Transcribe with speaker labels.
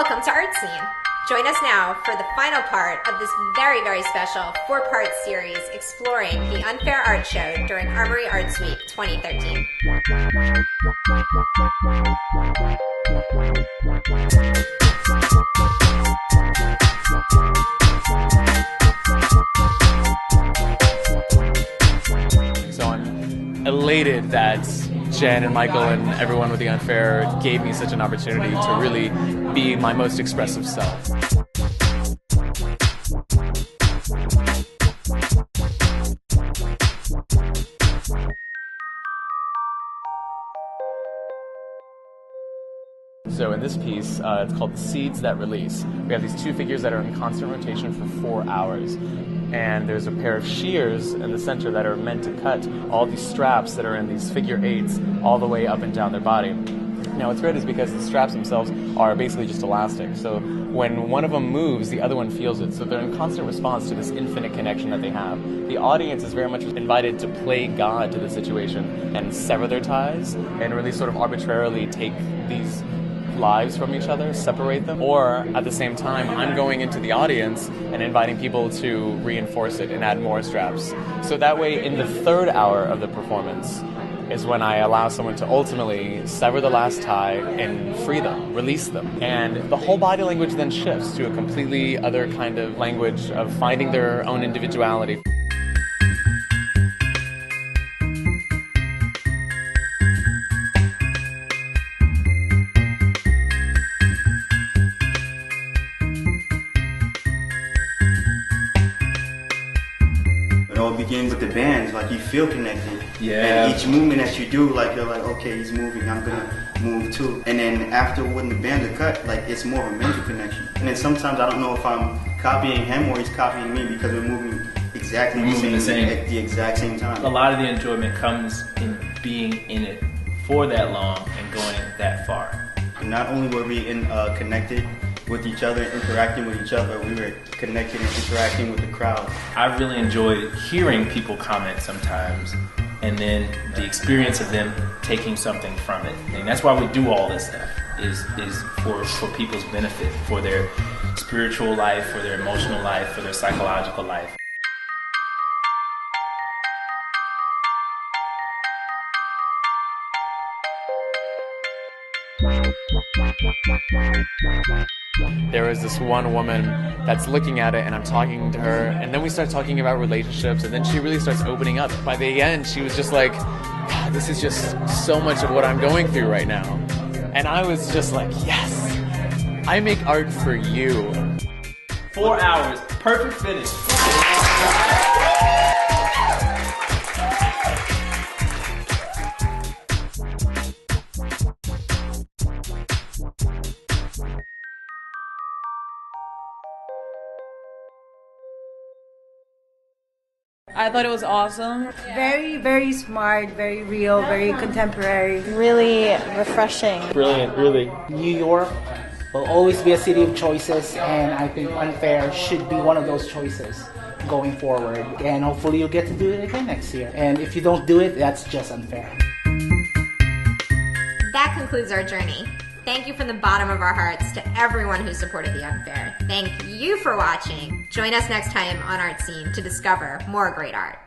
Speaker 1: Welcome to Art Scene. Join us now for the final part of this very, very special 4-part series exploring the Unfair Art Show during Armory Arts Week 2013.
Speaker 2: So I'm elated that Jen and Michael and everyone with the Unfair gave me such an opportunity to really be my most expressive self. So in this piece, it's called The Seeds That Release. We have these two figures that are in constant rotation for 4 hours. And there's a pair of shears in the center that are meant to cut all these straps that are in these figure eights all the way up and down their body. Now what's great is because the straps themselves are basically just elastic. So when one of them moves, the other one feels it. So they're in constant response to this infinite connection that they have. The audience is very much invited to play God to the situation and sever their ties and really sort of arbitrarily take these lives from each other, separate them, or at the same time I'm going into the audience and inviting people to reinforce it and add more straps. So that way in the third hour of the performance is when I allow someone to ultimately sever the last tie and free them, release them. And the whole body language then shifts to a completely other kind of language of finding their own individuality.
Speaker 3: It all begins with the bands, like you feel connected.
Speaker 4: Yeah.
Speaker 3: And each movement that you do, like you're like, okay, he's moving, I'm gonna move too. And then after when the bands are cut, like it's more of a mental connection. And then sometimes I don't know if I'm copying him or he's copying me because we're moving exactly the same at the exact same time.
Speaker 4: A lot of the enjoyment comes in being in it for that long and going that far.
Speaker 3: And not only were we connected with each other, interacting with each other, we were connected and interacting with the crowd.
Speaker 4: I really enjoyed hearing people comment sometimes and then the experience of them taking something from it. And that's why we do all this stuff, is for people's benefit, for their spiritual life, for their emotional life, for their psychological life.
Speaker 2: There was this one woman that's looking at it and I'm talking to her and then we start talking about relationships and then she really starts opening up. By the end she was just like, God, this is just so much of what I'm going through right now. And I was just like, yes, I make art for you.
Speaker 4: 4 hours, perfect finish.
Speaker 5: I thought it was awesome.
Speaker 6: Very, very smart, very real, very contemporary.
Speaker 7: Really refreshing.
Speaker 8: Brilliant, really. New York will always be a city of choices, and I think Unfair should be one of those choices going forward. And hopefully you'll get to do it again next year. And if you don't do it, that's just unfair.
Speaker 1: That concludes our journey. Thank you from the bottom of our hearts to everyone who supported the Unfair. Thank you for watching. Join us next time on Art Scene to discover more great art.